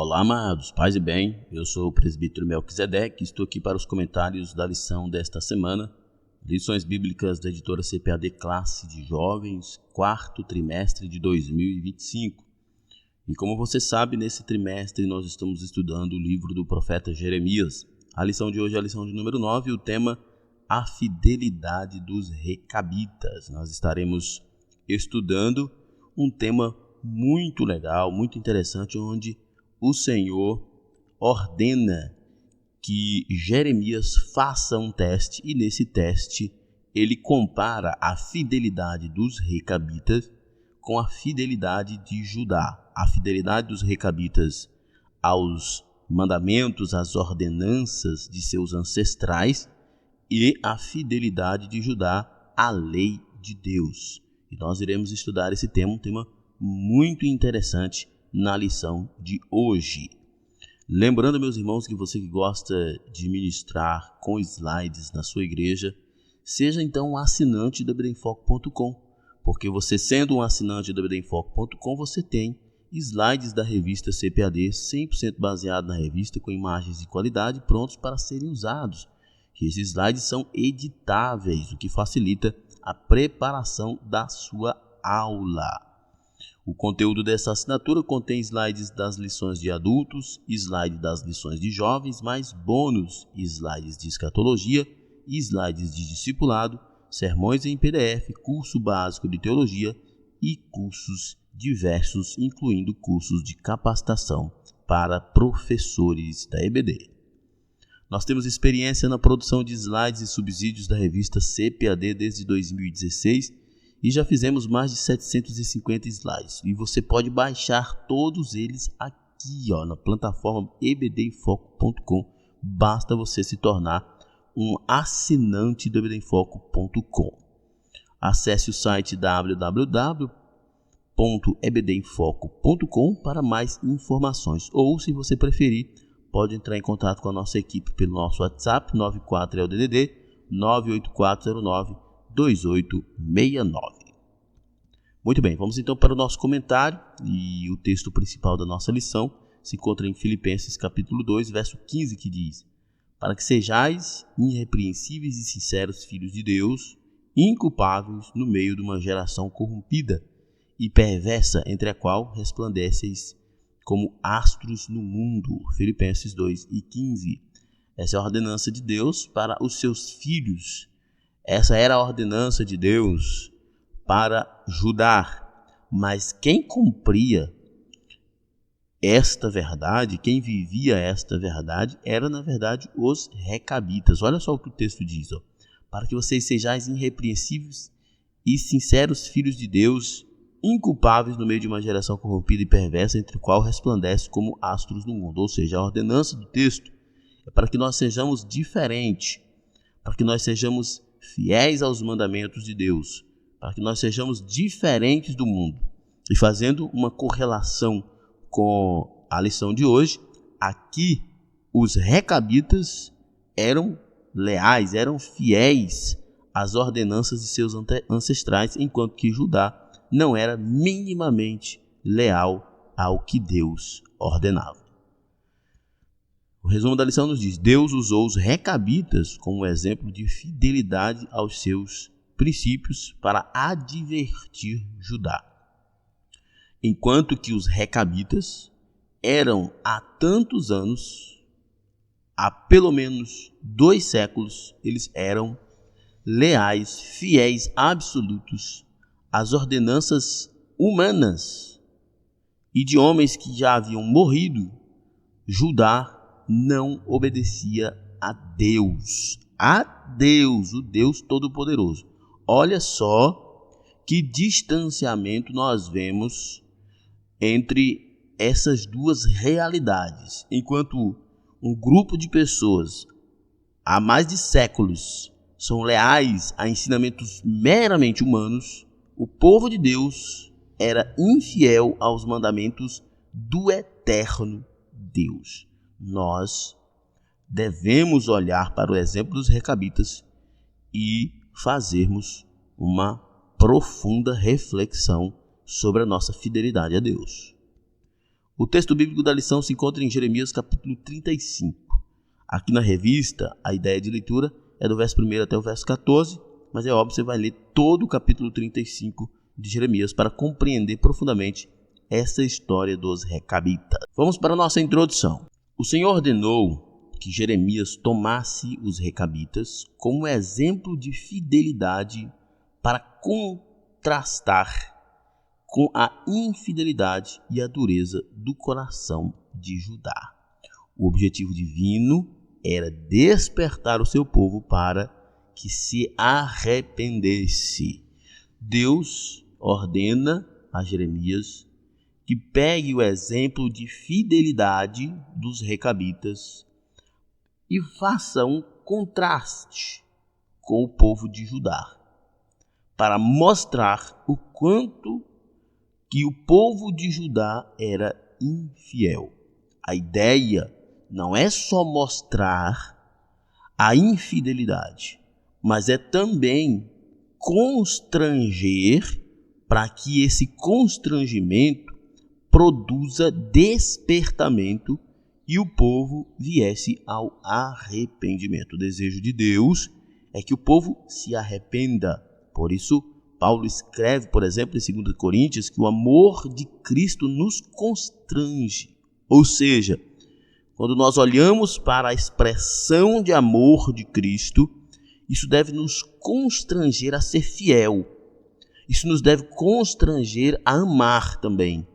Olá, amados, paz e bem, eu sou o presbítero Melquisedeque e estou aqui para os comentários da lição desta semana, lições bíblicas da editora CPAD Classe de Jovens, quarto trimestre de 2025. E como você sabe, nesse trimestre nós estamos estudando o livro do profeta Jeremias. A lição de hoje é a lição de número 9 e o tema A Fidelidade dos Recabitas. Nós estaremos estudando um tema muito legal, muito interessante, onde o Senhor ordena que Jeremias faça um teste e nesse teste ele compara a fidelidade dos recabitas com a fidelidade de Judá. A fidelidade dos recabitas aos mandamentos, às ordenanças de seus ancestrais e a fidelidade de Judá à lei de Deus. E nós iremos estudar esse tema, um tema muito interessante na lição de hoje. Lembrando, meus irmãos, que você que gosta de ministrar com slides na sua igreja, seja então um assinante da bdemfoco.com, porque você sendo um assinante da bdemfoco.com, você tem slides da revista CPAD 100% baseado na revista, com imagens de qualidade prontos para serem usados. E esses slides são editáveis, o que facilita a preparação da sua aula. O conteúdo dessa assinatura contém slides das lições de adultos, slide das lições de jovens, mais bônus, slides de escatologia, slides de discipulado, sermões em PDF, curso básico de teologia e cursos diversos, incluindo cursos de capacitação para professores da EBD. Nós temos experiência na produção de slides e subsídios da revista CPAD desde 2016, e já fizemos mais de 750 slides. E você pode baixar todos eles aqui, na plataforma ebdemfoco.com. Basta você se tornar um assinante do ebdemfoco.com. Acesse o site www.ebdemfoco.com para mais informações. Ou, se você preferir, pode entrar em contato com a nossa equipe pelo nosso WhatsApp, 94 é o DDD 98409 2869. Muito bem, vamos então para o nosso comentário, e o texto principal da nossa lição se encontra em Filipenses capítulo 2, verso 15, que diz: para que sejais irrepreensíveis e sinceros filhos de Deus, inculpáveis no meio de uma geração corrompida e perversa, entre a qual resplandeceis como astros no mundo. Filipenses 2 e 15. Essa é a ordenança de Deus para os seus filhos. Essa era a ordenança de Deus para Judá, mas quem cumpria esta verdade, quem vivia esta verdade, era na verdade os recabitas. Olha só o que o texto diz, para que vocês sejais irrepreensíveis e sinceros filhos de Deus, inculpáveis no meio de uma geração corrompida e perversa, entre a qual resplandece como astros no mundo. Ou seja, a ordenança do texto é para que nós sejamos diferentes, para que nós sejamos fiéis aos mandamentos de Deus, para que nós sejamos diferentes do mundo. E fazendo uma correlação com a lição de hoje, aqui os recabitas eram leais, eram fiéis às ordenanças de seus ancestrais, enquanto que Judá não era minimamente leal ao que Deus ordenava. O resumo da lição nos diz: Deus usou os recabitas como exemplo de fidelidade aos seus princípios para advertir Judá. Enquanto que os recabitas eram há tantos anos, há pelo menos 2 séculos, eles eram leais, fiéis, absolutos às ordenanças humanas e de homens que já haviam morrido. Judá não obedecia a Deus, o Deus Todo-Poderoso. Olha só que distanciamento nós vemos entre essas duas realidades. Enquanto um grupo de pessoas há mais de séculos são leais a ensinamentos meramente humanos, o povo de Deus era infiel aos mandamentos do eterno Deus. Nós devemos olhar para o exemplo dos recabitas e fazermos uma profunda reflexão sobre a nossa fidelidade a Deus. O texto bíblico da lição se encontra em Jeremias capítulo 35. Aqui na revista, a ideia de leitura é do verso 1 até o verso 14, mas é óbvio que você vai ler todo o capítulo 35 de Jeremias para compreender profundamente essa história dos recabitas. Vamos para a nossa introdução. O Senhor ordenou que Jeremias tomasse os recabitas como exemplo de fidelidade para contrastar com a infidelidade e a dureza do coração de Judá. O objetivo divino era despertar o seu povo para que se arrependesse. Deus ordena a Jeremias que pegue o exemplo de fidelidade dos recabitas e faça um contraste com o povo de Judá, para mostrar o quanto que o povo de Judá era infiel. A ideia não é só mostrar a infidelidade, mas é também constranger para que esse constrangimento produza despertamento e o povo viesse ao arrependimento. O desejo de Deus é que o povo se arrependa. Por isso, Paulo escreve, por exemplo, em 2 Coríntios, que o amor de Cristo nos constrange. Ou seja, quando nós olhamos para a expressão de amor de Cristo, isso deve nos constranger a ser fiel. Isso nos deve constranger a amar também.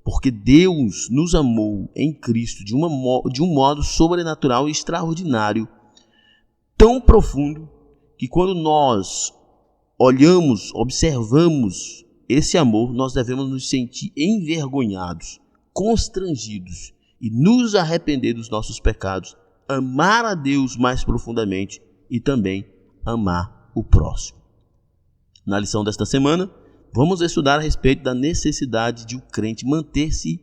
Porque Deus nos amou em Cristo de um modo sobrenatural e extraordinário, tão profundo, que quando nós olhamos, observamos esse amor, nós devemos nos sentir envergonhados, constrangidos e nos arrepender dos nossos pecados, amar a Deus mais profundamente e também amar o próximo. Na lição desta semana, vamos estudar a respeito da necessidade de o crente manter-se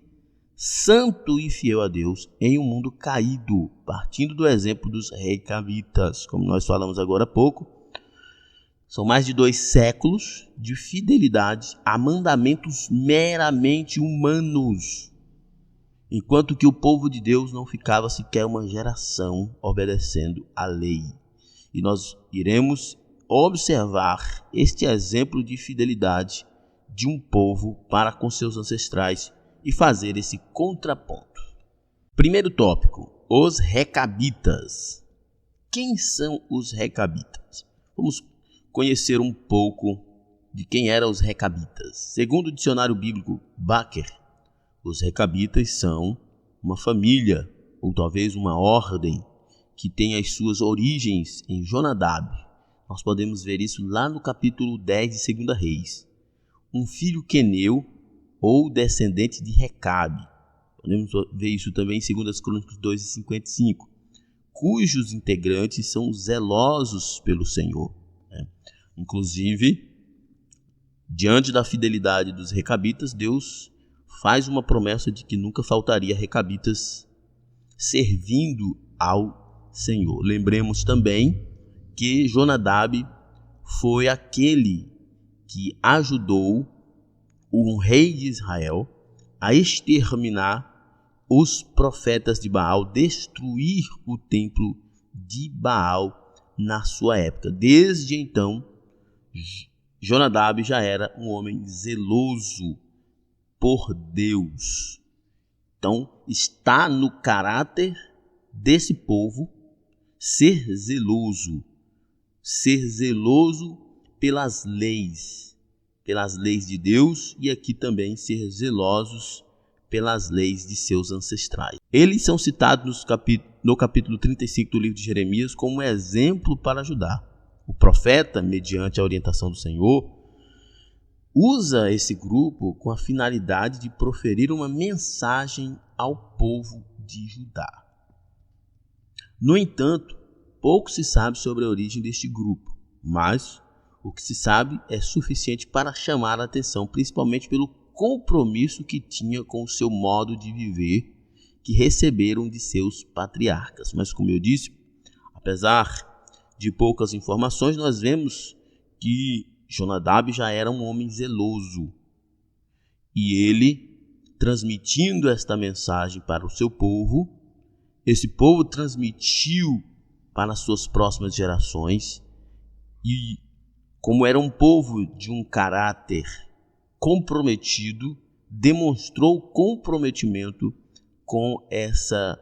santo e fiel a Deus em um mundo caído, partindo do exemplo dos recabitas, como nós falamos agora há pouco. São mais de 2 séculos de fidelidade a mandamentos meramente humanos, enquanto que o povo de Deus não ficava sequer uma geração obedecendo a lei. E nós iremos observar este exemplo de fidelidade de um povo para com seus ancestrais e fazer esse contraponto. Primeiro tópico, os recabitas. Quem são os recabitas? Vamos conhecer um pouco de quem eram os recabitas. Segundo o dicionário bíblico Baker, os recabitas são uma família, ou talvez uma ordem, que tem as suas origens em Jonadab. Nós podemos ver isso lá no capítulo 10 de 2 Reis. Um filho queneu ou descendente de Recabe. Podemos ver isso também em 2 Crônicas 2:55, cujos integrantes são zelosos pelo Senhor. Inclusive, diante da fidelidade dos recabitas, Deus faz uma promessa de que nunca faltaria recabitas servindo ao Senhor. Lembremos também que Jonadab foi aquele que ajudou o rei de Israel a exterminar os profetas de Baal, destruir o templo de Baal na sua época. Desde então, Jonadab já era um homem zeloso por Deus. Então, está no caráter desse povo ser zeloso pelas leis de Deus, e aqui também ser zelosos pelas leis de seus ancestrais. Eles são citados no capítulo 35 do livro de Jeremias como exemplo para Judá. O profeta, mediante a orientação do Senhor, usa esse grupo com a finalidade de proferir uma mensagem ao povo de Judá. No entanto, pouco se sabe sobre a origem deste grupo, mas o que se sabe é suficiente para chamar a atenção, principalmente pelo compromisso que tinha com o seu modo de viver, que receberam de seus patriarcas. Mas, como eu disse, apesar de poucas informações, nós vemos que Jonadab já era um homem zeloso, e ele transmitindo esta mensagem para o seu povo. Esse povo transmitiu para as suas próximas gerações e, como era um povo de um caráter comprometido, demonstrou comprometimento com essa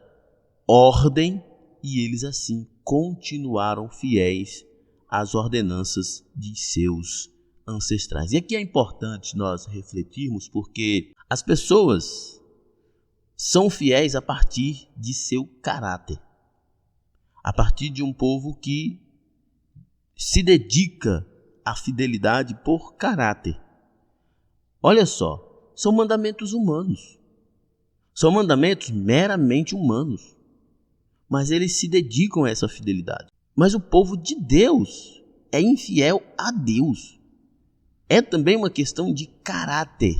ordem e eles assim continuaram fiéis às ordenanças de seus ancestrais. E aqui é importante nós refletirmos porque as pessoas são fiéis a partir de seu caráter, a partir de um povo que se dedica à fidelidade por caráter. Olha só, são mandamentos humanos, são mandamentos meramente humanos, mas eles se dedicam a essa fidelidade. Mas o povo de Deus é infiel a Deus. É também uma questão de caráter,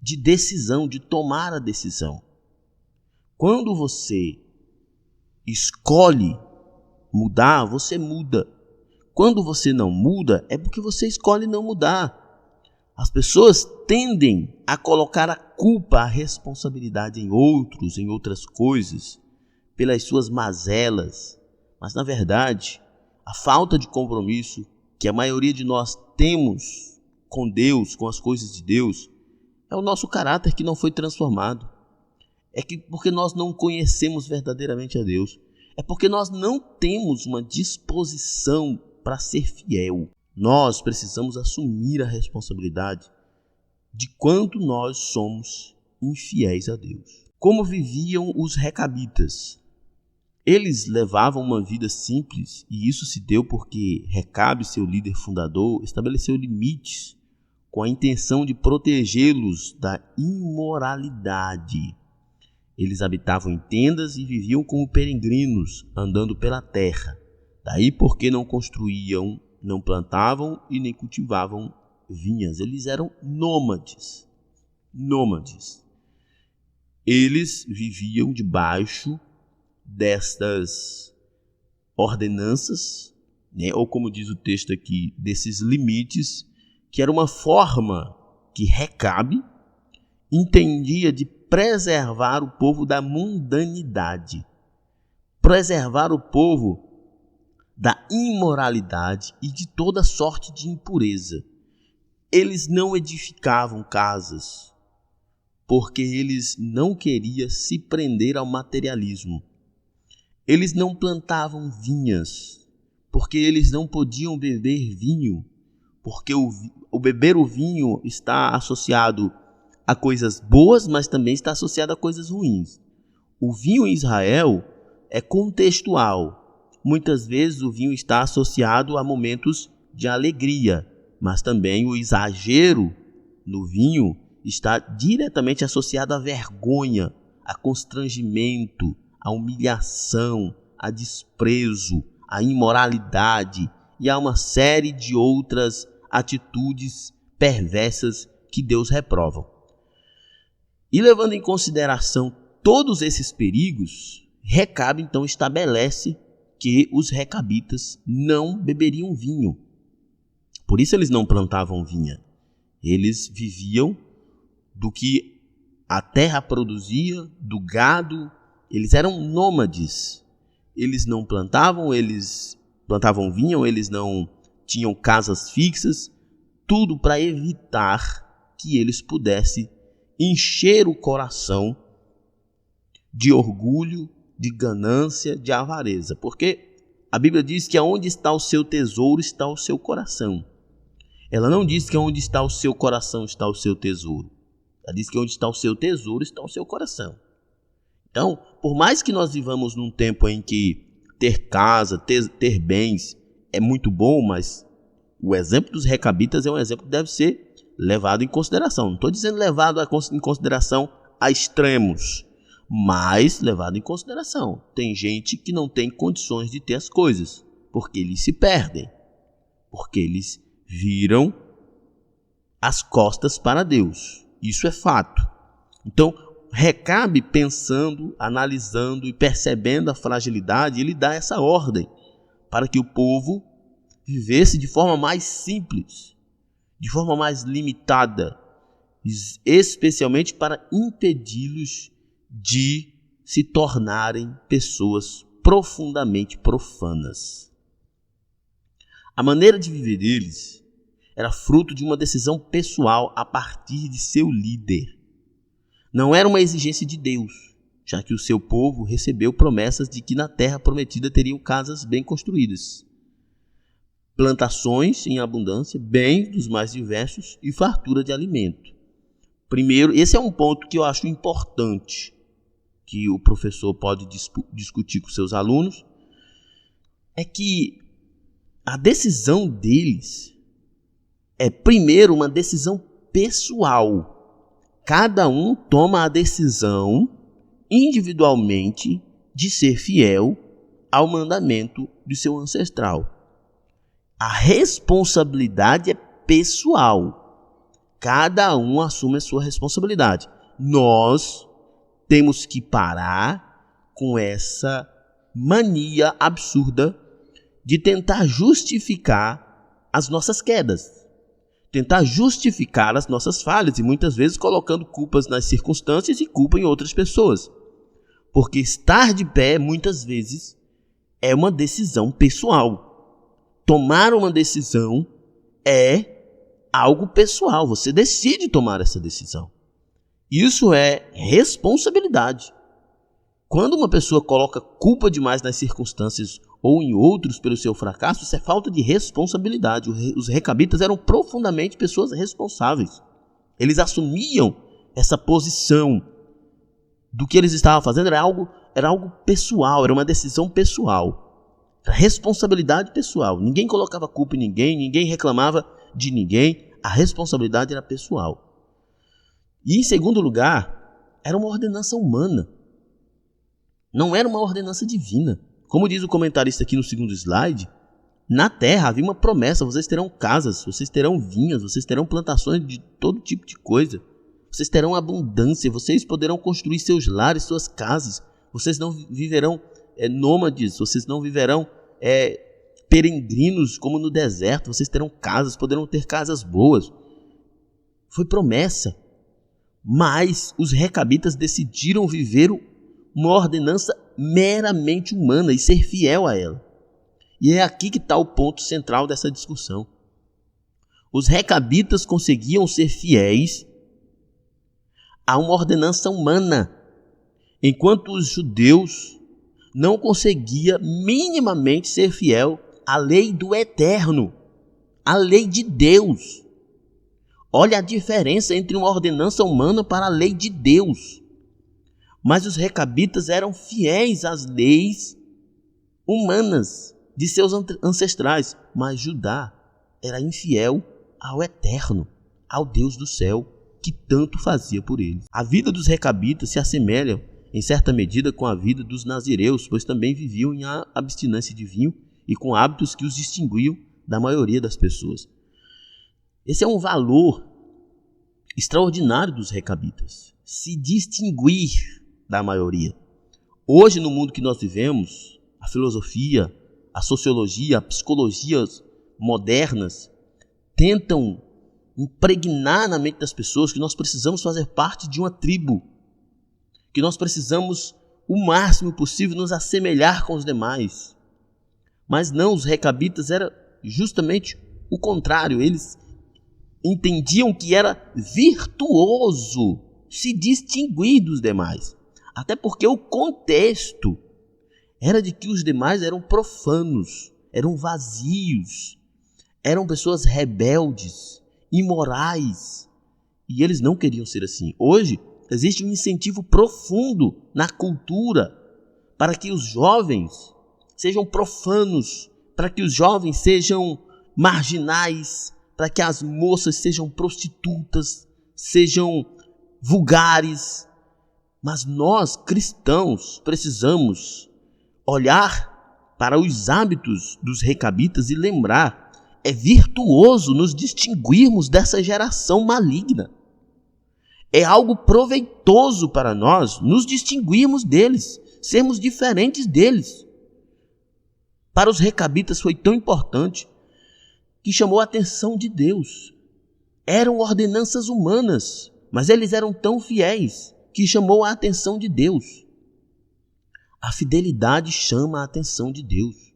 de decisão, de tomar a decisão. Quando você escolhe mudar, você muda. Quando você não muda, é porque você escolhe não mudar. As pessoas tendem a colocar a culpa, a responsabilidade em outros, em outras coisas, pelas suas mazelas. Mas, na verdade, a falta de compromisso que a maioria de nós temos com Deus, com as coisas de Deus, é o nosso caráter que não foi transformado. É que porque nós não conhecemos verdadeiramente a Deus. É porque nós não temos uma disposição para ser fiel. Nós precisamos assumir a responsabilidade de quanto nós somos infiéis a Deus. Como viviam os recabitas? Eles levavam uma vida simples e isso se deu porque Recabe, seu líder fundador, estabeleceu limites com a intenção de protegê-los da imoralidade. Eles habitavam em tendas e viviam como peregrinos, andando pela terra. Daí porque não construíam, não plantavam e nem cultivavam vinhas. Eles eram nômades. Eles viviam debaixo destas ordenanças, né? Ou como diz o texto aqui, desses limites, que era uma forma que Recabe entendia de preservar o povo da mundanidade, preservar o povo da imoralidade e de toda sorte de impureza. Eles não edificavam casas porque eles não queriam se prender ao materialismo. Eles não plantavam vinhas porque eles não podiam beber vinho, porque o beber o vinho está associado a coisas boas, mas também está associado a coisas ruins. O vinho em Israel é contextual. Muitas vezes o vinho está associado a momentos de alegria, mas também o exagero no vinho está diretamente associado à vergonha, a constrangimento, a humilhação, a desprezo, a imoralidade e a uma série de outras atitudes perversas que Deus reprova. E levando em consideração todos esses perigos, Recabe então estabelece que os recabitas não beberiam vinho. Por isso eles não plantavam vinha. Eles viviam do que a terra produzia, do gado. Eles eram nômades. Eles não plantavam, eles plantavam vinho, eles não tinham casas fixas. Tudo para evitar que eles pudessem encher o coração de orgulho, de ganância, de avareza. Porque a Bíblia diz que aonde está o seu tesouro está o seu coração. Ela não diz que onde está o seu coração está o seu tesouro. Ela diz que onde está o seu tesouro está o seu coração. Então, por mais que nós vivamos num tempo em que ter casa, ter bens é muito bom, mas o exemplo dos recabitas é um exemplo que deve ser levado em consideração. Não estou dizendo levado em consideração a extremos, mas levado em consideração. Tem gente que não tem condições de ter as coisas, porque eles se perdem, porque eles viram as costas para Deus. Isso é fato. Então, Recabe, pensando, analisando e percebendo a fragilidade, ele dá essa ordem para que o povo vivesse de forma mais simples, de forma mais limitada. especialmente para impedi-los de se tornarem pessoas profundamente profanas. A maneira de viver deles era fruto de uma decisão pessoal a partir de seu líder. Não era uma exigência de Deus, já que o seu povo recebeu promessas de que na terra prometida teriam casas bem construídas, plantações em abundância, bens dos mais diversos e fartura de alimento. Primeiro, esse é um ponto que eu acho importante, que o professor pode discutir com seus alunos, é que a decisão deles é, primeiro, uma decisão pessoal. Cada um toma a decisão individualmente de ser fiel ao mandamento de seu ancestral. A responsabilidade é pessoal. Cada um assume a sua responsabilidade. Nós temos que parar com essa mania absurda de tentar justificar as nossas quedas. Tentar justificar as nossas falhas e muitas vezes colocando culpas nas circunstâncias e culpa em outras pessoas. Porque estar de pé, muitas vezes, é uma decisão pessoal. Tomar uma decisão é algo pessoal. Você decide tomar essa decisão. Isso é responsabilidade. Quando uma pessoa coloca culpa demais nas circunstâncias ou em outros pelo seu fracasso, isso é falta de responsabilidade. Os recabitas eram profundamente pessoas responsáveis. Eles assumiam essa posição do que eles estavam fazendo, era algo pessoal, era uma decisão pessoal. Era responsabilidade pessoal. Ninguém colocava culpa em ninguém, ninguém reclamava de ninguém. A responsabilidade era pessoal. E em segundo lugar, era uma ordenança humana. Não era uma ordenança divina. Como diz o comentarista aqui no segundo slide, na terra havia uma promessa: vocês terão casas, vocês terão vinhas, vocês terão plantações de todo tipo de coisa. Vocês terão abundância, vocês poderão construir seus lares, suas casas. Vocês não viverão nômades, vocês não viverão peregrinos como no deserto. Vocês terão casas, poderão ter casas boas. Foi promessa. Mas os recabitas decidiram viver uma ordenança meramente humana e ser fiel a ela. E é aqui que está o ponto central dessa discussão. Os recabitas conseguiam ser fiéis a uma ordenança humana, enquanto os judeus não conseguiam minimamente ser fiel à lei do eterno, à lei de Deus. Olha a diferença entre uma ordenança humana para a lei de Deus. Mas os recabitas eram fiéis às leis humanas de seus ancestrais. Mas Judá era infiel ao eterno, ao Deus do céu, que tanto fazia por eles. A vida dos recabitas se assemelha, em certa medida, com a vida dos nazireus, pois também viviam em abstinência de vinho e com hábitos que os distinguiam da maioria das pessoas. Esse é um valor extraordinário dos recabitas, se distinguir da maioria. Hoje, no mundo que nós vivemos, a filosofia, a sociologia, a psicologia modernas tentam impregnar na mente das pessoas que nós precisamos fazer parte de uma tribo, que nós precisamos, o máximo possível, nos assemelhar com os demais. Mas não, os recabitas era justamente o contrário. Eles entendiam que era virtuoso se distinguir dos demais. Até porque o contexto era de que os demais eram profanos, eram vazios, eram pessoas rebeldes, imorais. E eles não queriam ser assim. Hoje existe um incentivo profundo na cultura para que os jovens sejam profanos, para que os jovens sejam marginais, para que as moças sejam prostitutas, sejam vulgares. Mas nós, cristãos, precisamos olhar para os hábitos dos recabitas e lembrar: é virtuoso nos distinguirmos dessa geração maligna. É algo proveitoso para nós nos distinguirmos deles, sermos diferentes deles. Para os recabitas foi tão importante que chamou a atenção de Deus. Eram ordenanças humanas, mas eles eram tão fiéis que chamou a atenção de Deus. A fidelidade chama a atenção de Deus.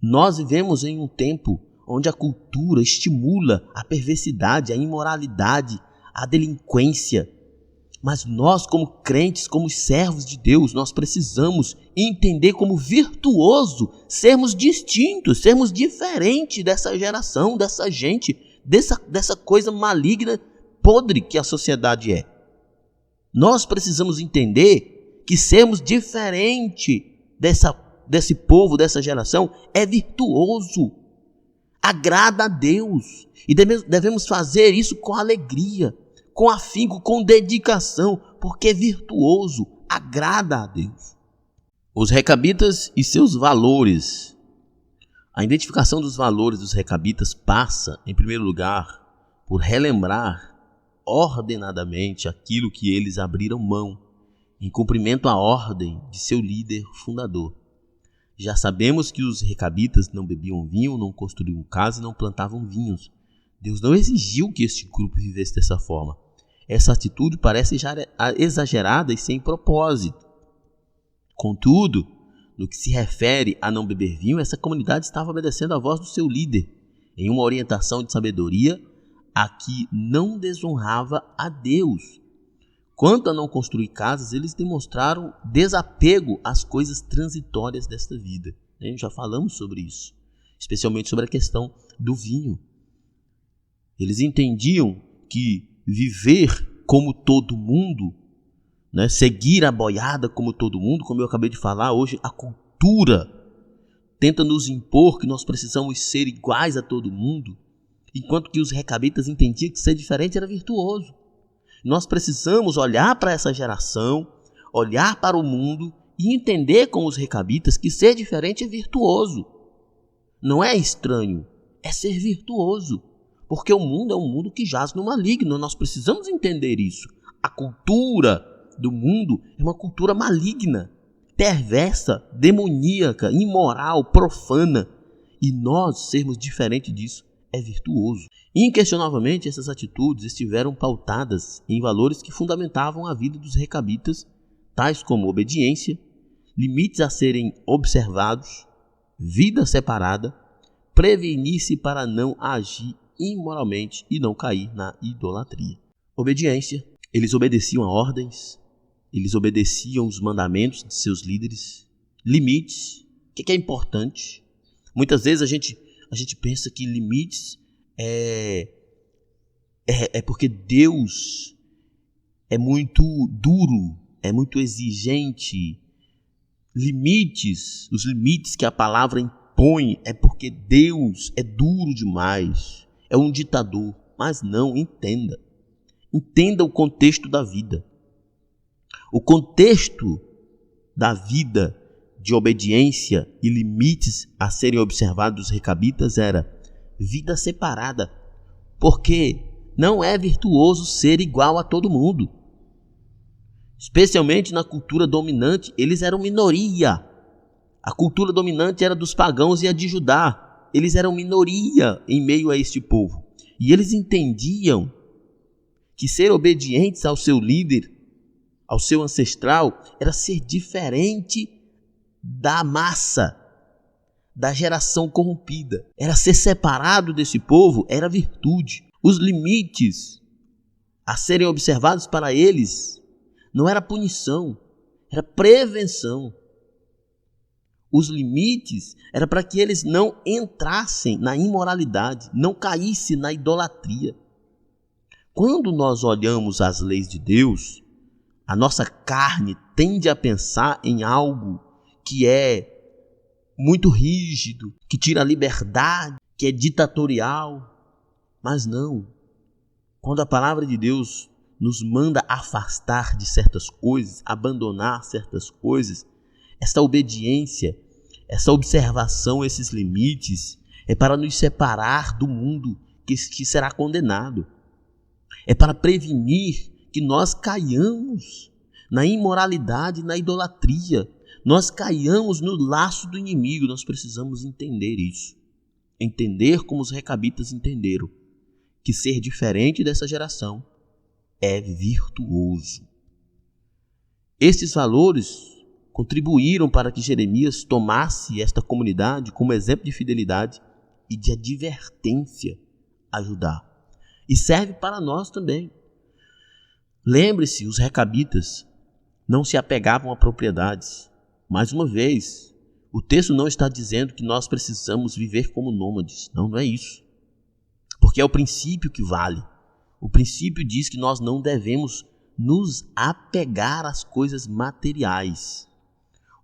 Nós vivemos em um tempo onde a cultura estimula a perversidade, a imoralidade, a delinquência. Mas nós, como crentes, como servos de Deus, nós precisamos entender como virtuoso sermos distintos, sermos diferentes dessa geração, dessa gente, dessa coisa maligna, podre que a sociedade é. Nós precisamos entender que sermos diferente desse povo, dessa geração, é virtuoso, agrada a Deus. E devemos fazer isso com alegria, com afinco, com dedicação, porque é virtuoso, agrada a Deus. Os recabitas e seus valores. A identificação dos valores dos recabitas passa, em primeiro lugar, por relembrar ordenadamente aquilo que eles abriram mão, em cumprimento à ordem de seu líder fundador. Já sabemos que os recabitas não bebiam vinho, não construíam casa e não plantavam vinhos. Deus não exigiu que este grupo vivesse dessa forma. Essa atitude parece já exagerada e sem propósito. Contudo, no que se refere a não beber vinho, essa comunidade estava obedecendo à voz do seu líder, em uma orientação de sabedoria a que não desonrava a Deus. Quanto a não construir casas, eles demonstraram desapego às coisas transitórias desta vida. Já falamos sobre isso, especialmente sobre a questão do vinho. Eles entendiam que viver como todo mundo, seguir a boiada como todo mundo, como eu acabei de falar, hoje a cultura tenta nos impor que nós precisamos ser iguais a todo mundo, enquanto que os recabitas entendiam que ser diferente era virtuoso. Nós precisamos olhar para essa geração, olhar para o mundo e entender com os recabitas que ser diferente é virtuoso. Não é estranho, é ser virtuoso. Porque o mundo é um mundo que jaz no maligno. Nós precisamos entender isso. A cultura do mundo é uma cultura maligna, perversa, demoníaca, imoral, profana. E nós sermos diferentes disso é virtuoso. Inquestionavelmente, essas atitudes estiveram pautadas em valores que fundamentavam a vida dos recabitas, tais como obediência, limites a serem observados, vida separada, prevenir-se para não agir imoralmente e não cair na idolatria. Obediência. Eles obedeciam a ordens, eles obedeciam os mandamentos de seus líderes. Limites. O que é importante? Muitas vezes a gente pensa que limites é porque Deus é muito duro, é muito exigente. Limites, os limites que a palavra impõe é porque Deus é duro demais. É um ditador, mas não, entenda. Entenda o contexto da vida. O contexto da vida de obediência e limites a serem observados dos recabitas era vida separada, porque não é virtuoso ser igual a todo mundo. Especialmente na cultura dominante, eles eram minoria. A cultura dominante era dos pagãos e a de Judá. Eles eram minoria em meio a este povo. E eles entendiam que ser obedientes ao seu líder, ao seu ancestral, era ser diferente da massa, da geração corrompida. Era ser separado desse povo, era virtude. Os limites a serem observados para eles não era punição, era prevenção. Os limites era para que eles não entrassem na imoralidade, não caíssem na idolatria. Quando nós olhamos as leis de Deus, a nossa carne tende a pensar em algo que é muito rígido, que tira a liberdade, que é ditatorial. Mas não. Quando a palavra de Deus nos manda afastar de certas coisas, abandonar certas coisas, essa obediência, essa observação, esses limites, é para nos separar do mundo que será condenado. É para prevenir que nós caiamos na imoralidade, na idolatria. Nós caiamos no laço do inimigo. Nós precisamos entender isso. Entender como os recabitas entenderam. que ser diferente dessa geração é virtuoso. Estes valores contribuíram para que Jeremias tomasse esta comunidade como exemplo de fidelidade e de advertência a Judá. E serve para nós também. Lembre-se, os recabitas não se apegavam a propriedades. Mais uma vez, o texto não está dizendo que nós precisamos viver como nômades. Não é isso. Porque é o princípio que vale. O princípio diz que nós não devemos nos apegar às coisas materiais.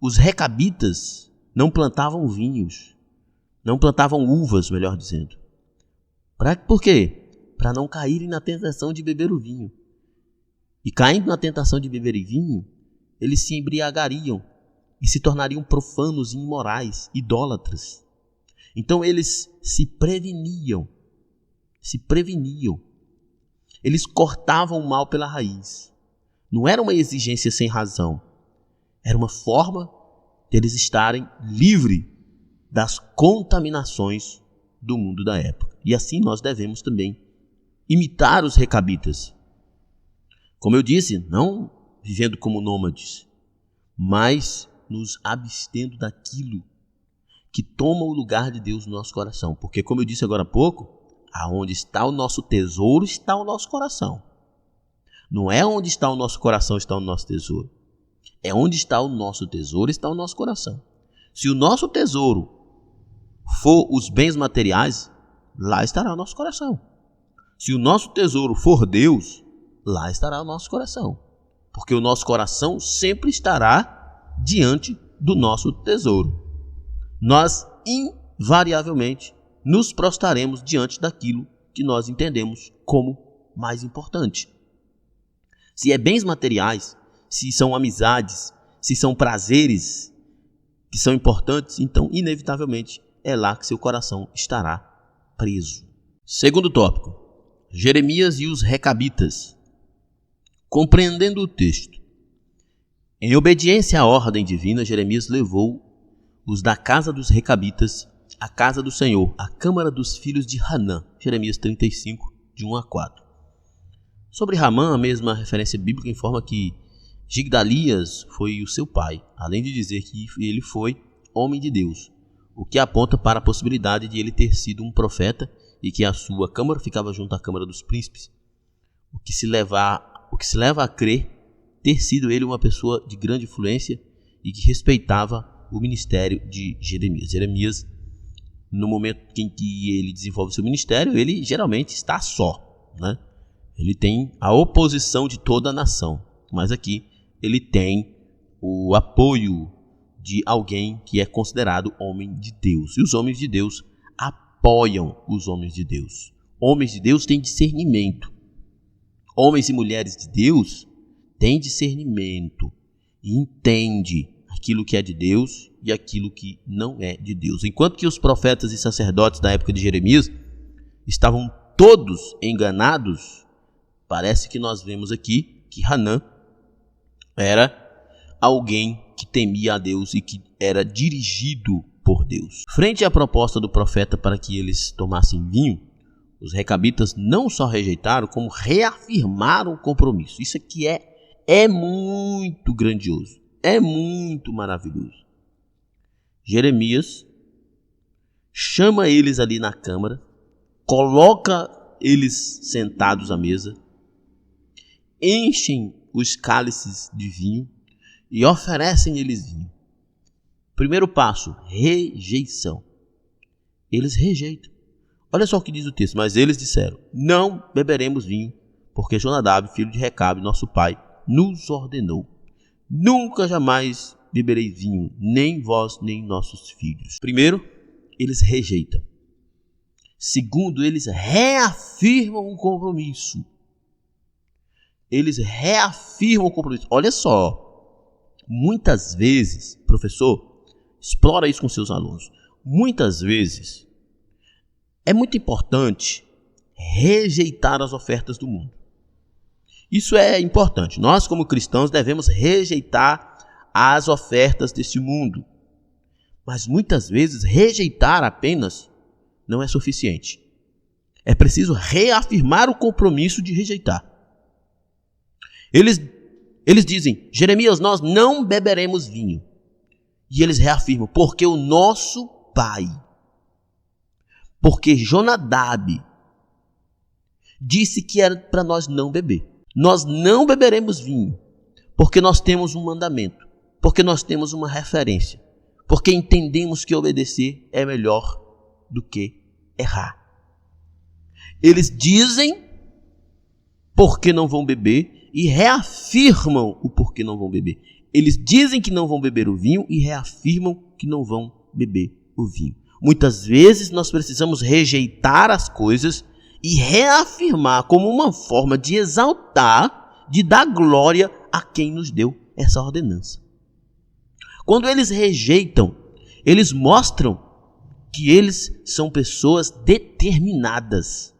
Os recabitas não plantavam vinhos, não plantavam uvas, melhor dizendo. Por quê? Para não caírem na tentação de beber o vinho. E caindo na tentação de beber vinho, eles se embriagariam e se tornariam profanos e imorais, idólatras. Então eles se preveniam. Eles cortavam o mal pela raiz. Não era uma exigência sem razão. Era uma forma deles estarem livres das contaminações do mundo da época. E assim nós devemos também imitar os recabitas. Como eu disse, não vivendo como nômades, mas nos abstendo daquilo que toma o lugar de Deus no nosso coração. Porque, como eu disse agora há pouco, aonde está o nosso tesouro, está o nosso coração. Não é onde está o nosso coração, está o nosso tesouro. É onde está o nosso tesouro, está o nosso coração. Se o nosso tesouro for os bens materiais, lá estará o nosso coração. Se o nosso tesouro for Deus, lá estará o nosso coração. Porque o nosso coração sempre estará diante do nosso tesouro. Nós, invariavelmente, nos prostraremos diante daquilo que nós entendemos como mais importante. Se é bens materiais, se são amizades, se são prazeres que são importantes, então, inevitavelmente, é lá que seu coração estará preso. Segundo tópico, Jeremias e os recabitas. Compreendendo o texto. Em obediência à ordem divina, Jeremias levou os da casa dos recabitas à casa do Senhor, à câmara dos filhos de Hanã. Jeremias 35, de 1 a 4. Sobre Ramã, a mesma referência bíblica informa que Gigdalias foi o seu pai, além de dizer que ele foi homem de Deus, o que aponta para a possibilidade de ele ter sido um profeta e que a sua câmara ficava junto à câmara dos príncipes, o que se leva a crer ter sido ele uma pessoa de grande influência e que respeitava o ministério de Jeremias. Jeremias, no momento em que ele desenvolve seu ministério, ele geralmente está só, né? Ele tem a oposição de toda a nação, mas aqui ele tem o apoio de alguém que é considerado homem de Deus. E os homens de Deus apoiam os homens de Deus. Homens de Deus têm discernimento. Homens e mulheres de Deus têm discernimento e entendem aquilo que é de Deus e aquilo que não é de Deus. Enquanto que os profetas e sacerdotes da época de Jeremias estavam todos enganados, parece que nós vemos aqui que Hanã era alguém que temia a Deus e que era dirigido por Deus. Frente à proposta do profeta para que eles tomassem vinho, os recabitas não só rejeitaram, como reafirmaram o compromisso. Isso aqui é muito grandioso, é muito maravilhoso. Jeremias chama eles ali na câmara, coloca eles sentados à mesa, enchem os cálices de vinho e oferecem eles vinho. Primeiro passo, rejeição. Eles rejeitam. Olha só o que diz o texto. Mas eles disseram: não beberemos vinho, porque Jonadab, filho de Recabe, nosso pai, nos ordenou: nunca jamais beberei vinho, nem vós, nem nossos filhos. Primeiro, eles rejeitam. Segundo, eles reafirmam o compromisso. Eles reafirmam o compromisso. Olha só, muitas vezes, professor, explora isso com seus alunos. Muitas vezes, é muito importante rejeitar as ofertas do mundo. Isso é importante. Nós, como cristãos, devemos rejeitar as ofertas deste mundo. Mas muitas vezes, rejeitar apenas não é suficiente. É preciso reafirmar o compromisso de rejeitar. Eles dizem, Jeremias, nós não beberemos vinho. E eles reafirmam, porque o nosso pai, porque Jonadab disse que era para nós não beber. Nós não beberemos vinho, porque nós temos um mandamento, porque nós temos uma referência, porque entendemos que obedecer é melhor do que errar. Eles dizem porque não vão beber e reafirmam o porquê não vão beber. Eles dizem que não vão beber o vinho e reafirmam que não vão beber o vinho. Muitas vezes nós precisamos rejeitar as coisas e reafirmar como uma forma de exaltar, de dar glória a quem nos deu essa ordenança. Quando eles rejeitam, eles mostram que eles são pessoas determinadas.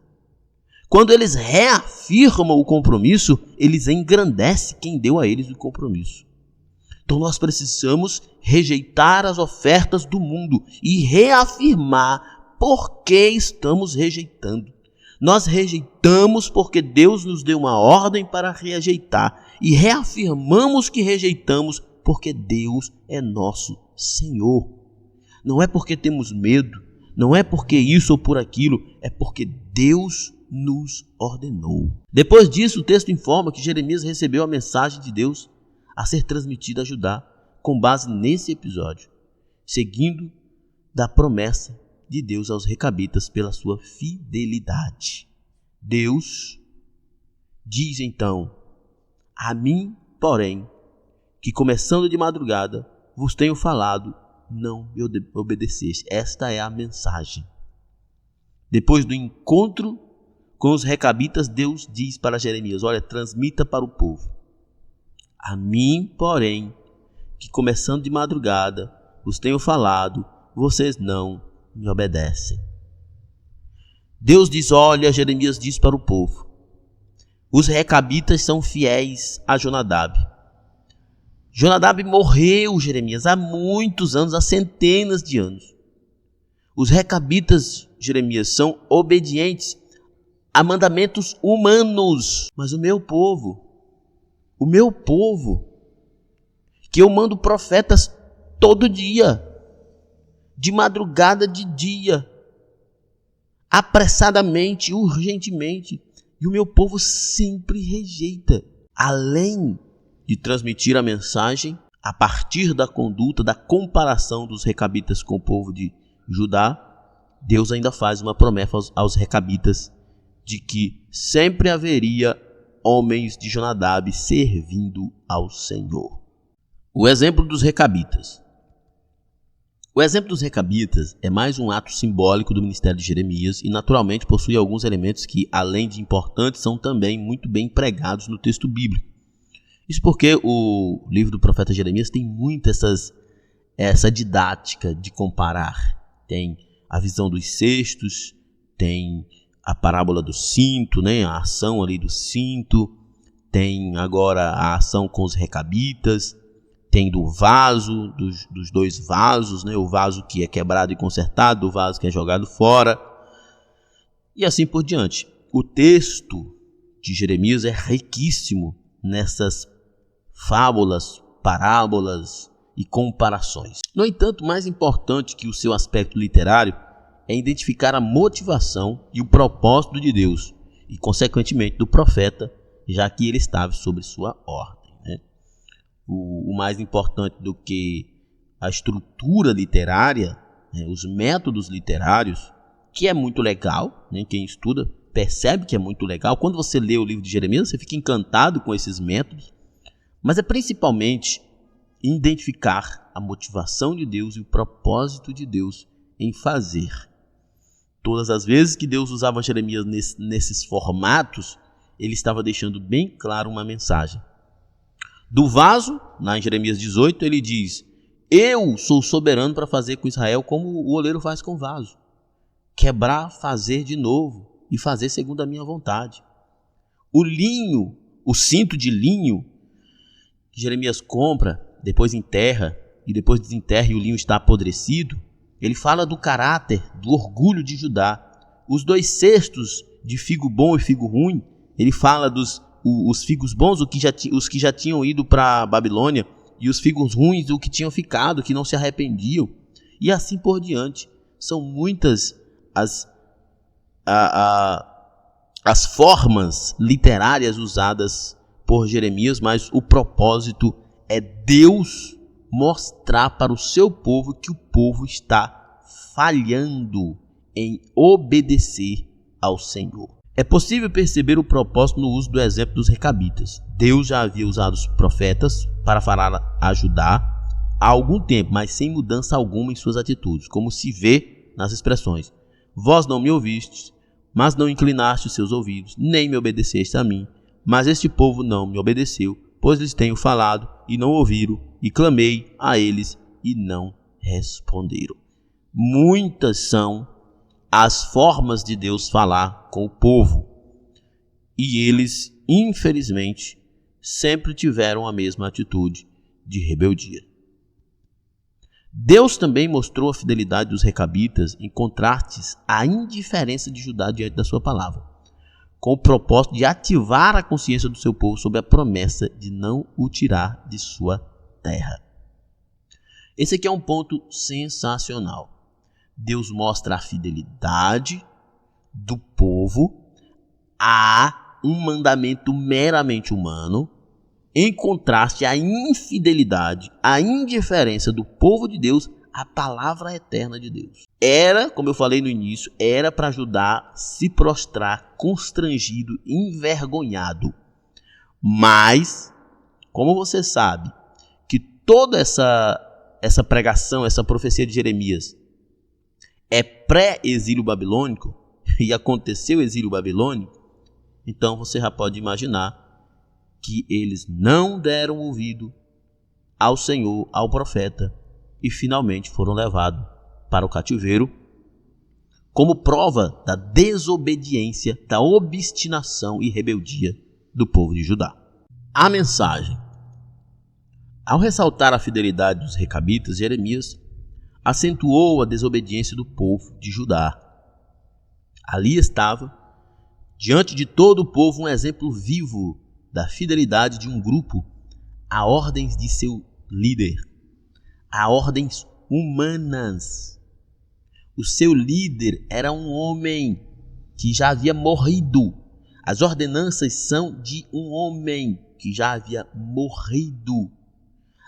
Quando eles reafirmam o compromisso, eles engrandecem quem deu a eles o compromisso. Então nós precisamos rejeitar as ofertas do mundo e reafirmar por que estamos rejeitando. Nós rejeitamos porque Deus nos deu uma ordem para rejeitar e reafirmamos que rejeitamos porque Deus é nosso Senhor. Não é porque temos medo, não é porque isso ou por aquilo, é porque Deus nos ordenou. Depois disso, o texto informa que Jeremias recebeu a mensagem de Deus a ser transmitida a Judá com base nesse episódio, seguindo da promessa de Deus aos recabitas pela sua fidelidade. Deus diz então, a mim, porém, que começando de madrugada vos tenho falado, não me obedeceste. Esta é a mensagem. Depois do encontro com os recabitas, Deus diz para Jeremias, olha, transmita para o povo. A mim, porém, que começando de madrugada vos tenho falado, vocês não me obedecem. Deus diz, olha, Jeremias diz para o povo, os recabitas são fiéis a Jonadab. Jonadab morreu, Jeremias, há muitos anos, há centenas de anos. Os recabitas, Jeremias, são obedientes a mandamentos humanos. Mas o meu povo, que eu mando profetas todo dia, de madrugada, de dia, apressadamente, urgentemente, e o meu povo sempre rejeita. Além de transmitir a mensagem, a partir da conduta, da comparação dos recabitas com o povo de Judá, Deus ainda faz uma promessa aos recabitas de que sempre haveria homens de Jonadab servindo ao Senhor. O exemplo dos recabitas. O exemplo dos recabitas é mais um ato simbólico do ministério de Jeremias e naturalmente possui alguns elementos que, além de importantes, são também muito bem empregados no texto bíblico. Isso porque o livro do profeta Jeremias tem muito essa didática de comparar. Tem a visão dos cestos, tem a parábola do cinto, né? A ação ali do cinto, tem agora a ação com os recabitas, tem do vaso, dos dois vasos, né? O vaso que é quebrado e consertado, o vaso que é jogado fora, e assim por diante. O texto de Jeremias é riquíssimo nessas fábulas, parábolas e comparações. No entanto, mais importante que o seu aspecto literário é identificar a motivação e o propósito de Deus e, consequentemente, do profeta, já que ele estava sob sua ordem, né? O mais importante do que a estrutura literária, né, os métodos literários, que é muito legal, né? Quem estuda percebe que é muito legal. Quando você lê o livro de Jeremias, você fica encantado com esses métodos, mas é principalmente identificar a motivação de Deus e o propósito de Deus em fazer. Todas as vezes que Deus usava Jeremias nesses formatos, ele estava deixando bem claro uma mensagem. Do vaso, lá em Jeremias 18, ele diz, eu sou soberano para fazer com Israel como o oleiro faz com o vaso. Quebrar, fazer de novo e fazer segundo a minha vontade. O linho, o cinto de linho que Jeremias compra, depois enterra e depois desenterra e o linho está apodrecido, ele fala do caráter, do orgulho de Judá, os 2 cestos de figo bom e figo ruim, ele fala dos os figos bons, os que já tinham ido para a Babilônia, e os figos ruins, os que tinham ficado, que não se arrependiam, e assim por diante. São muitas as formas literárias usadas por Jeremias, mas o propósito é Deus mostrar para o seu povo que o povo está falhando em obedecer ao Senhor. É possível perceber o propósito no uso do exemplo dos recabitas. Deus já havia usado os profetas para falar a Judá há algum tempo, mas sem mudança alguma em suas atitudes, como se vê nas expressões: vós não me ouvistes, mas não inclinaste os seus ouvidos, nem me obedeceste a mim. Mas este povo não me obedeceu, pois lhes tenho falado e não ouviram, e clamei a eles e não responderam. Muitas são as formas de Deus falar com o povo, e eles, infelizmente, sempre tiveram a mesma atitude de rebeldia. Deus também mostrou a fidelidade dos recabitas em contrastes à indiferença de Judá diante da sua palavra, com o propósito de ativar a consciência do seu povo sobre a promessa de não o tirar de sua terra. Esse aqui é um ponto sensacional. Deus mostra a fidelidade do povo a um mandamento meramente humano, em contraste à infidelidade, à indiferença do povo de Deus à palavra eterna de Deus. Era, como eu falei no início, era para Judá se prostrar constrangido, envergonhado. Mas, como você sabe que toda essa pregação, essa profecia de Jeremias é pré-exílio babilônico, e aconteceu o exílio babilônico, então você já pode imaginar que eles não deram ouvido ao Senhor, ao profeta, e finalmente foram levados para o cativeiro, como prova da desobediência, da obstinação e rebeldia do povo de Judá. A mensagem. Ao ressaltar a fidelidade dos recabitas, Jeremias acentuou a desobediência do povo de Judá. Ali estava, diante de todo o povo, um exemplo vivo da fidelidade de um grupo a ordens de seu líder, a ordens humanas. O seu líder era um homem que já havia morrido. As ordenanças são de um homem que já havia morrido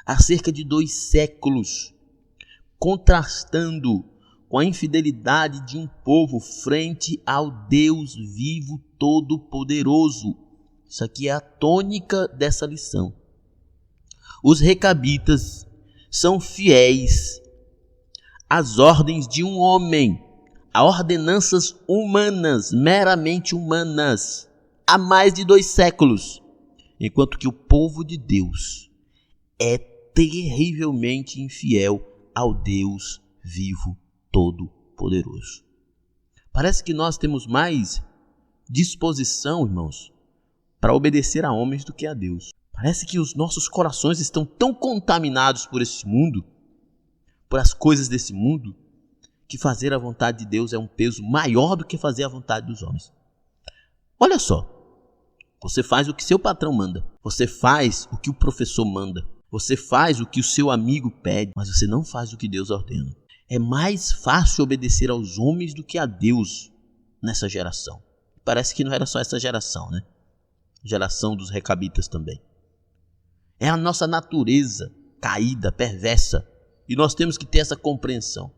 há cerca de 2 séculos, contrastando com a infidelidade de um povo frente ao Deus vivo todo-poderoso. Isso aqui é a tônica dessa lição. Os recabitas são fiéis às ordens de um homem, a ordenanças humanas, meramente humanas, há mais de 2 séculos, enquanto que o povo de Deus é terrivelmente infiel ao Deus vivo todo-poderoso. Parece que nós temos mais disposição, irmãos, para obedecer a homens do que a Deus. Parece que os nossos corações estão tão contaminados por esse mundo, por as coisas desse mundo, que fazer a vontade de Deus é um peso maior do que fazer a vontade dos homens. Olha só, você faz o que seu patrão manda, você faz o que o professor manda, você faz o que o seu amigo pede, mas você não faz o que Deus ordena. É mais fácil obedecer aos homens do que a Deus nessa geração. Parece que não era só essa geração, né? Geração dos recabitas também. É a nossa natureza caída, perversa, e nós temos que ter essa compreensão,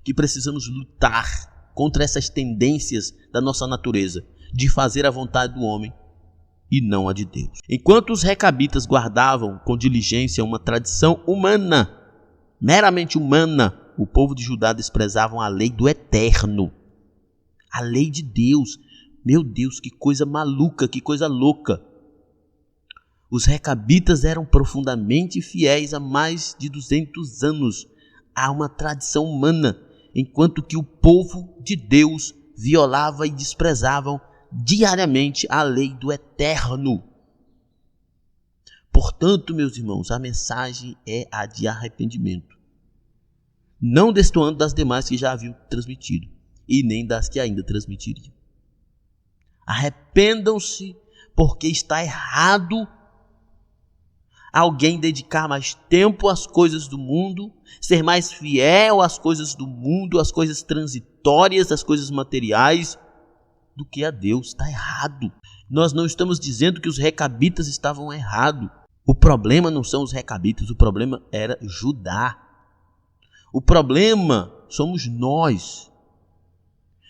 que precisamos lutar contra essas tendências da nossa natureza, de fazer a vontade do homem e não a de Deus. Enquanto os recabitas guardavam com diligência uma tradição humana, meramente humana, o povo de Judá desprezava a lei do eterno, a lei de Deus. Meu Deus, que coisa maluca, que coisa louca. Os recabitas eram profundamente fiéis há mais de 200 anos a uma tradição humana, enquanto que o povo de Deus violava e desprezavam diariamente a lei do eterno. Portanto, meus irmãos, a mensagem é a de arrependimento, não destoando das demais que já haviam transmitido. e nem das que ainda transmitiriam. Arrependam-se, porque está errado alguém dedicar mais tempo às coisas do mundo, ser mais fiel às coisas do mundo, às coisas transitórias, às coisas materiais, do que a Deus. Está errado. Nós não estamos dizendo que os recabitas estavam errados. O problema não são os recabitas, o problema era Judá. O problema somos nós,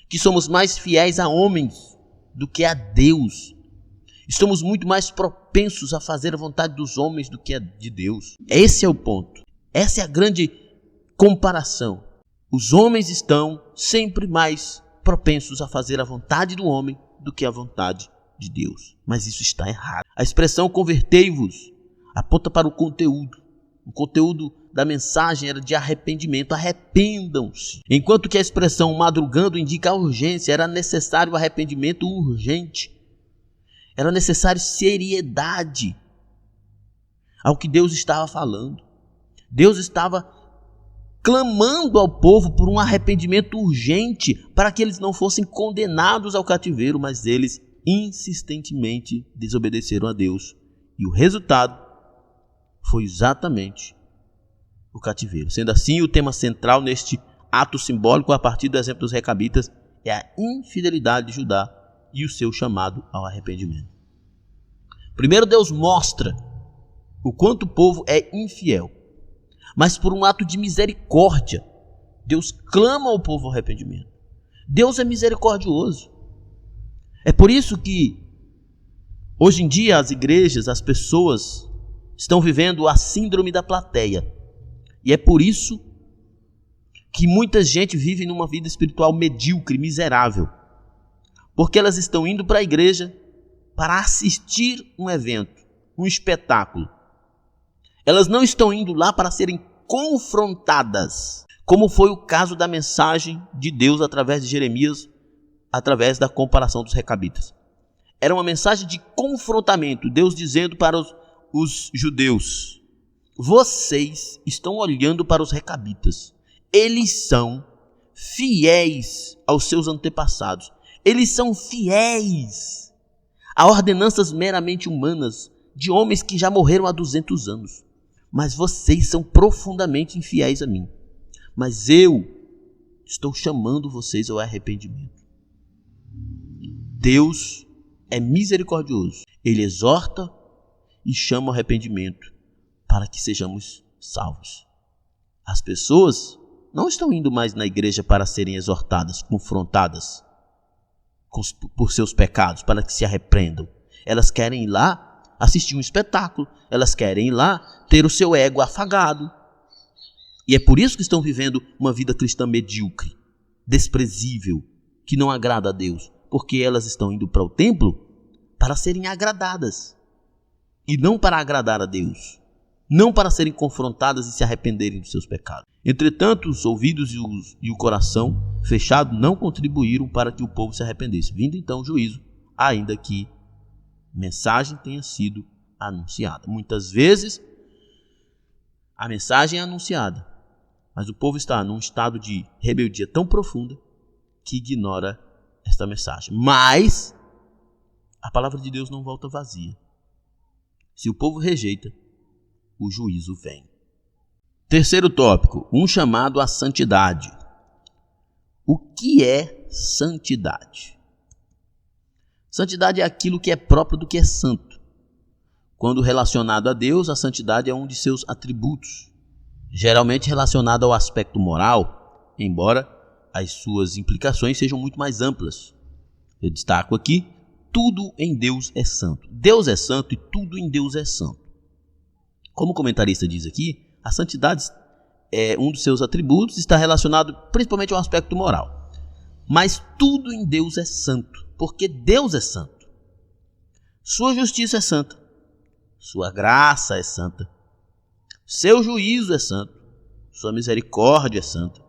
que somos mais fiéis a homens do que a Deus. Estamos muito mais propensos a fazer a vontade dos homens do que a de Deus. Esse é o ponto. Essa é a grande comparação. Os homens estão sempre mais propensos a fazer a vontade do homem do que a vontade de Deus. Mas isso está errado. A expressão convertei-vos aponta para o conteúdo. O conteúdo da mensagem era de arrependimento. Arrependam-se. Enquanto que a expressão madrugando indica a urgência, era necessário arrependimento urgente. Era necessário seriedade ao que Deus estava falando. Deus estava clamando ao povo por um arrependimento urgente para que eles não fossem condenados ao cativeiro, mas eles insistentemente desobedeceram a Deus. E o resultado foi exatamente o cativeiro. Sendo assim, o tema central neste ato simbólico, a partir do exemplo dos recabitas, é a infidelidade de Judá e o seu chamado ao arrependimento. Primeiro, Deus mostra o quanto o povo é infiel, mas por um ato de misericórdia, Deus clama ao povo ao arrependimento. Deus é misericordioso. É por isso que hoje em dia as igrejas, as pessoas estão vivendo a síndrome da plateia. E é por isso que muita gente vive numa vida espiritual medíocre, miserável. Porque elas estão indo para a igreja para assistir um evento, um espetáculo. Elas não estão indo lá para serem confrontadas, como foi o caso da mensagem de Deus através de Jeremias, através da comparação dos recabitas. Era uma mensagem de confrontamento, Deus dizendo para os judeus: vocês estão olhando para os recabitas, eles são fiéis aos seus antepassados, eles são fiéis a ordenanças meramente humanas de homens que já morreram há 200 anos. Mas vocês são profundamente infiéis a mim. Mas eu estou chamando vocês ao arrependimento. Deus é misericordioso. Ele exorta e chama ao arrependimento para que sejamos salvos. As pessoas não estão indo mais na igreja para serem exortadas, confrontadas por seus pecados, para que se arrependam. Elas querem ir lá assistir um espetáculo, elas querem ir lá ter o seu ego afagado. E é por isso que estão vivendo uma vida cristã medíocre, desprezível, que não agrada a Deus, porque elas estão indo para o templo para serem agradadas e não para agradar a Deus, não para serem confrontadas e se arrependerem dos seus pecados. Entretanto, os ouvidos e o coração fechado não contribuíram para que o povo se arrependesse, vindo então o juízo, ainda que a mensagem tenha sido anunciada. Muitas vezes a mensagem é anunciada, mas o povo está num estado de rebeldia tão profunda que ignora esta mensagem. Mas a palavra de Deus não volta vazia. Se o povo rejeita, o juízo vem. Terceiro tópico, um chamado à santidade. O que é santidade? Santidade é aquilo que é próprio do que é santo. Quando relacionado a Deus, a santidade é um de seus atributos, geralmente relacionado ao aspecto moral, embora as suas implicações sejam muito mais amplas. Eu destaco aqui, tudo em Deus é santo. Deus é santo e tudo em Deus é santo. Como o comentarista diz aqui, a santidade é um dos seus atributos, está relacionado principalmente ao aspecto moral. Mas tudo em Deus é santo, porque Deus é santo. Sua justiça é santa, sua graça é santa, seu juízo é santo, sua misericórdia é santa,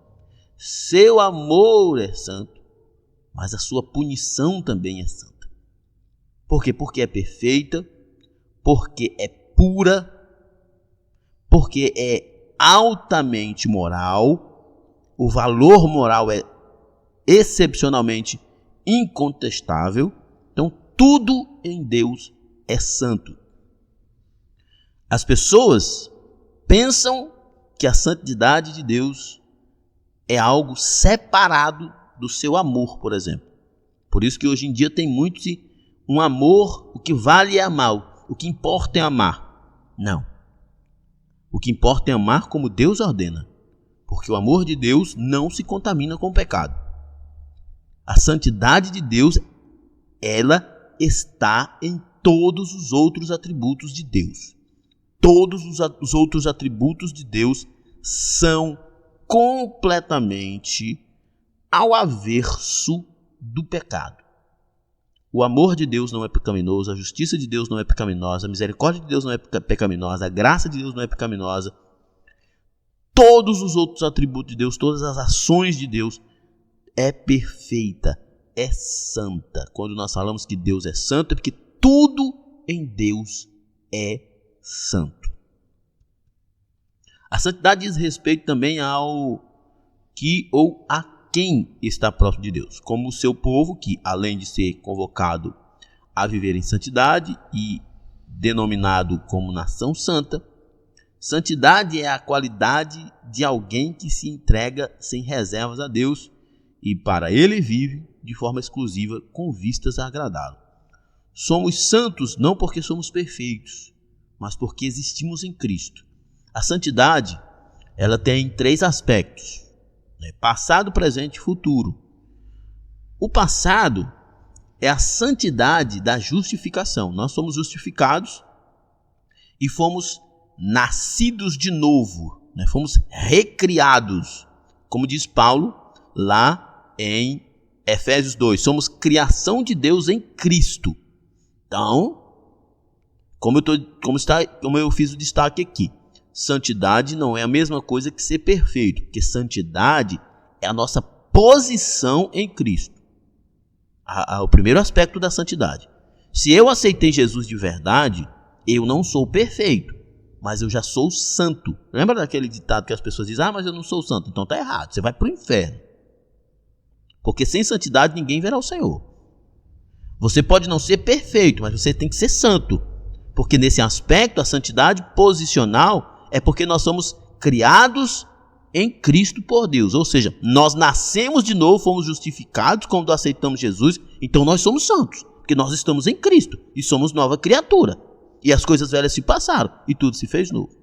seu amor é santo, mas a sua punição também é santa. Por quê? Porque é perfeita, porque é pura, porque é altamente moral, o valor moral é excepcionalmente incontestável. Então, tudo em Deus é santo. As pessoas pensam que a santidade de Deus é algo separado do seu amor, por exemplo. Por isso que hoje em dia tem muito um amor, o que vale é amar, o que importa é amar. Não. O que importa é amar como Deus ordena, porque o amor de Deus não se contamina com o pecado. A santidade de Deus, ela está em todos os outros atributos de Deus. Todos os outros atributos de Deus são completamente ao averso do pecado. O amor de Deus não é pecaminoso, a justiça de Deus não é pecaminosa, a misericórdia de Deus não é pecaminosa, a graça de Deus não é pecaminosa. Todos os outros atributos de Deus, todas as ações de Deus é perfeita, é santa. Quando nós falamos que Deus é santo, é porque tudo em Deus é santo. A santidade diz respeito também ao que ou a quem está próximo de Deus, como o seu povo, que além de ser convocado a viver em santidade e denominado como nação santa, santidade é a qualidade de alguém que se entrega sem reservas a Deus e para ele vive de forma exclusiva com vistas a agradá-lo. Somos santos não porque somos perfeitos, mas porque existimos em Cristo. A santidade, ela tem 3 aspectos: passado, presente e futuro. O passado é a santidade da justificação. Nós somos justificados e fomos nascidos de novo, fomos recriados. Como diz Paulo lá em Efésios 2, somos criação de Deus em Cristo. Então, como eu fiz o destaque aqui, santidade não é a mesma coisa que ser perfeito, porque santidade é a nossa posição em Cristo. O primeiro aspecto da santidade. Se eu aceitei Jesus de verdade, eu não sou perfeito, mas eu já sou santo. Lembra daquele ditado que as pessoas dizem, mas eu não sou santo? Então tá errado, você vai para o inferno. Porque sem santidade ninguém verá o Senhor. Você pode não ser perfeito, mas você tem que ser santo. Porque nesse aspecto, a santidade posicional é porque nós somos criados em Cristo por Deus. Ou seja, nós nascemos de novo, fomos justificados quando aceitamos Jesus. Então nós somos santos, porque nós estamos em Cristo e somos nova criatura. E as coisas velhas se passaram e tudo se fez novo.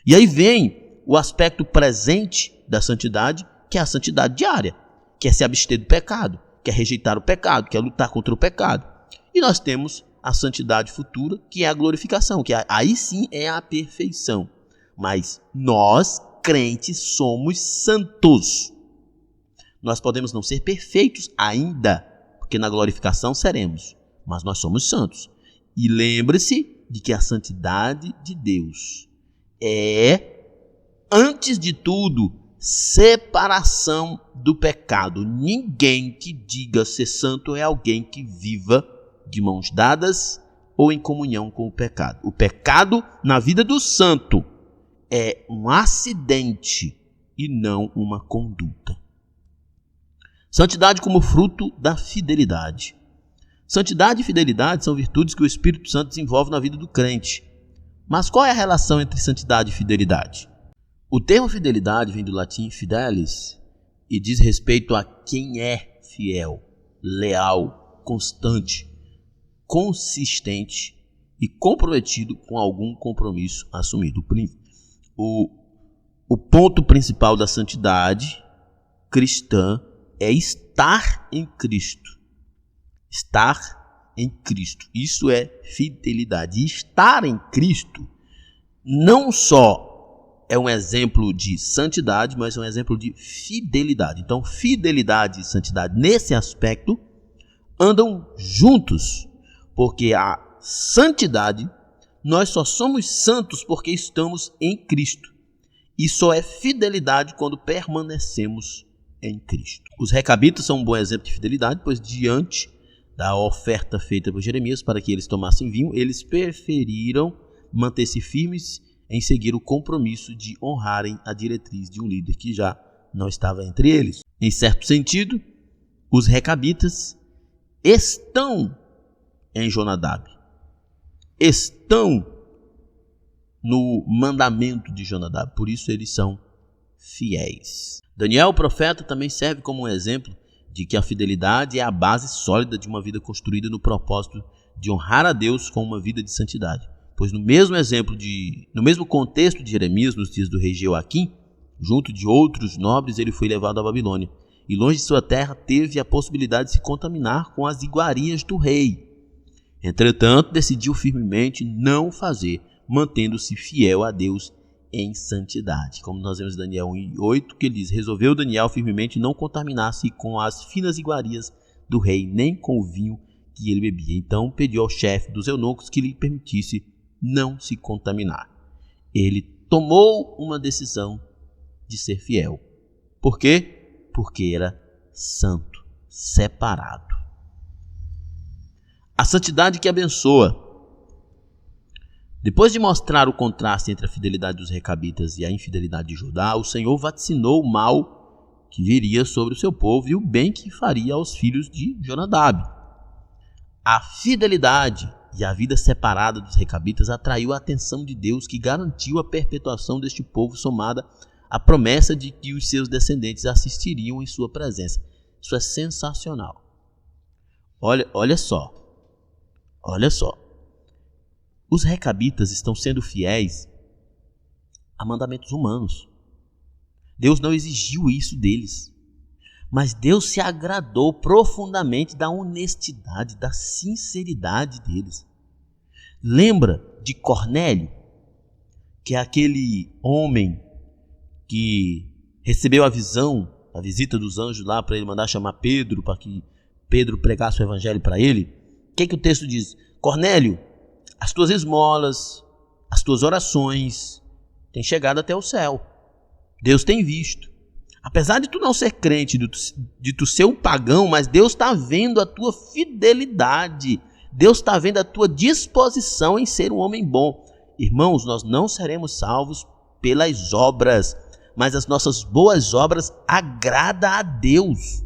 E aí vem o aspecto presente da santidade, que é a santidade diária, que é se abster do pecado, que é rejeitar o pecado, que é lutar contra o pecado. E nós temos a santidade futura, que é a glorificação, que aí sim é a perfeição. Mas nós, crentes, somos santos. Nós podemos não ser perfeitos ainda, porque na glorificação seremos, mas nós somos santos. E lembre-se de que a santidade de Deus é, antes de tudo, separação do pecado. Ninguém que diga ser santo é alguém que viva de mãos dadas ou em comunhão com o pecado. O pecado na vida do santo é um acidente e não uma conduta. Santidade como fruto da fidelidade. Santidade e fidelidade são virtudes que o Espírito Santo desenvolve na vida do crente. Mas qual é a relação entre santidade e fidelidade? O termo fidelidade vem do latim fidelis e diz respeito a quem é fiel, leal, constante, consistente e comprometido com algum compromisso assumido. O ponto principal da santidade cristã é estar em Cristo. Estar em Cristo. Isso é fidelidade. E estar em Cristo não só é um exemplo de santidade, mas é um exemplo de fidelidade. Então, fidelidade e santidade, nesse aspecto, andam juntos. Porque a santidade, nós só somos santos porque estamos em Cristo. E só é fidelidade quando permanecemos em Cristo. Os recabitas são um bom exemplo de fidelidade, pois diante da oferta feita por Jeremias para que eles tomassem vinho, eles preferiram manter-se firmes em seguir o compromisso de honrarem a diretriz de um líder que já não estava entre eles. Em certo sentido, os recabitas estão em Jonadab, estão no mandamento de Jonadab, por isso eles são fiéis. Daniel, o profeta, também serve como um exemplo de que a fidelidade é a base sólida de uma vida construída no propósito de honrar a Deus com uma vida de santidade. Pois no mesmo contexto de Jeremias, nos dias do rei Jeoaquim, junto de outros nobres, ele foi levado à Babilônia. E longe de sua terra teve a possibilidade de se contaminar com as iguarias do rei. Entretanto, decidiu firmemente não fazer, mantendo-se fiel a Deus em santidade. Como nós vemos em Daniel 1:8, que ele diz: resolveu Daniel firmemente não contaminar-se com as finas iguarias do rei, nem com o vinho que ele bebia. Então pediu ao chefe dos eunucos que lhe permitisse não se contaminar. Ele tomou uma decisão de ser fiel. Por quê? Porque era santo, separado. A santidade que abençoa. Depois de mostrar o contraste entre a fidelidade dos recabitas e a infidelidade de Judá, o Senhor vaticinou o mal que viria sobre o seu povo e o bem que faria aos filhos de Jonadab. A fidelidade e a vida separada dos recabitas atraiu a atenção de Deus, que garantiu a perpetuação deste povo, somada à promessa de que os seus descendentes assistiriam em sua presença. Isso é sensacional. Olha só. Os recabitas estão sendo fiéis a mandamentos humanos. Deus não exigiu isso deles. Mas Deus se agradou profundamente da honestidade, da sinceridade deles. Lembra de Cornélio, que é aquele homem que recebeu a visão, a visita dos anjos lá para ele mandar chamar Pedro, para que Pedro pregasse o evangelho para ele? O que o texto diz? Cornélio, as tuas esmolas, as tuas orações têm chegado até o céu. Deus tem visto. Apesar de tu não ser crente, de tu ser um pagão, mas Deus está vendo a tua fidelidade. Deus está vendo a tua disposição em ser um homem bom. Irmãos, nós não seremos salvos pelas obras, mas as nossas boas obras agradam a Deus.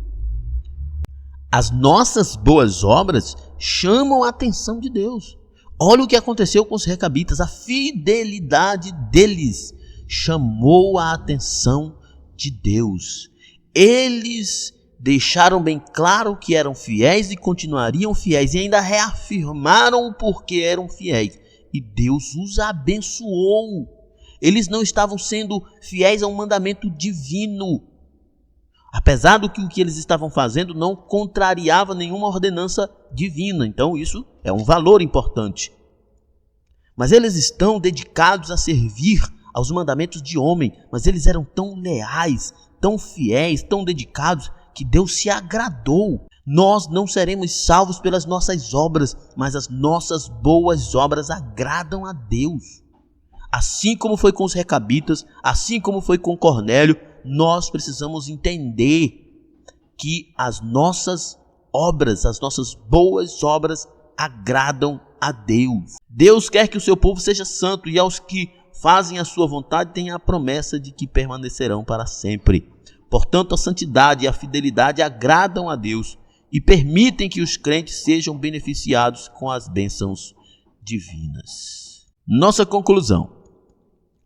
As nossas boas obras chamam a atenção de Deus. Olha o que aconteceu com os recabitas. A fidelidade deles chamou a atenção de Deus. Eles deixaram bem claro que eram fiéis e continuariam fiéis, e ainda reafirmaram o porquê eram fiéis. E Deus os abençoou. Eles não estavam sendo fiéis a um mandamento divino. Apesar do que o que eles estavam fazendo não contrariava nenhuma ordenança divina. Então isso é um valor importante. Mas eles estão dedicados a servir aos mandamentos de homem. Mas eles eram tão leais, tão fiéis, tão dedicados, que Deus se agradou. Nós não seremos salvos pelas nossas obras, mas as nossas boas obras agradam a Deus. Assim como foi com os recabitas, assim como foi com Cornélio, nós precisamos entender que as nossas obras, as nossas boas obras agradam a Deus. Deus quer que o seu povo seja santo, e aos que fazem a sua vontade tem a promessa de que permanecerão para sempre. Portanto, a santidade e a fidelidade agradam a Deus e permitem que os crentes sejam beneficiados com as bênçãos divinas. Nossa conclusão.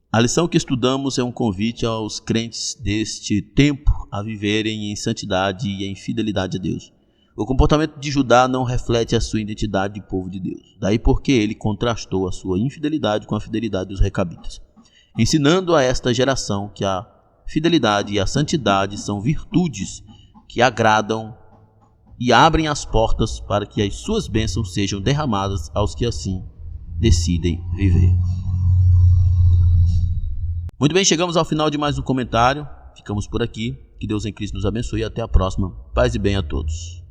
A lição que estudamos é um convite aos crentes deste tempo a viverem em santidade e em fidelidade a Deus. O comportamento de Judá não reflete a sua identidade de povo de Deus. Daí porque ele contrastou a sua infidelidade com a fidelidade dos recabitas, ensinando a esta geração que a fidelidade e a santidade são virtudes que agradam e abrem as portas para que as suas bênçãos sejam derramadas aos que assim decidem viver. Muito bem, chegamos ao final de mais um comentário. Ficamos por aqui. Que Deus em Cristo nos abençoe e até a próxima. Paz e bem a todos.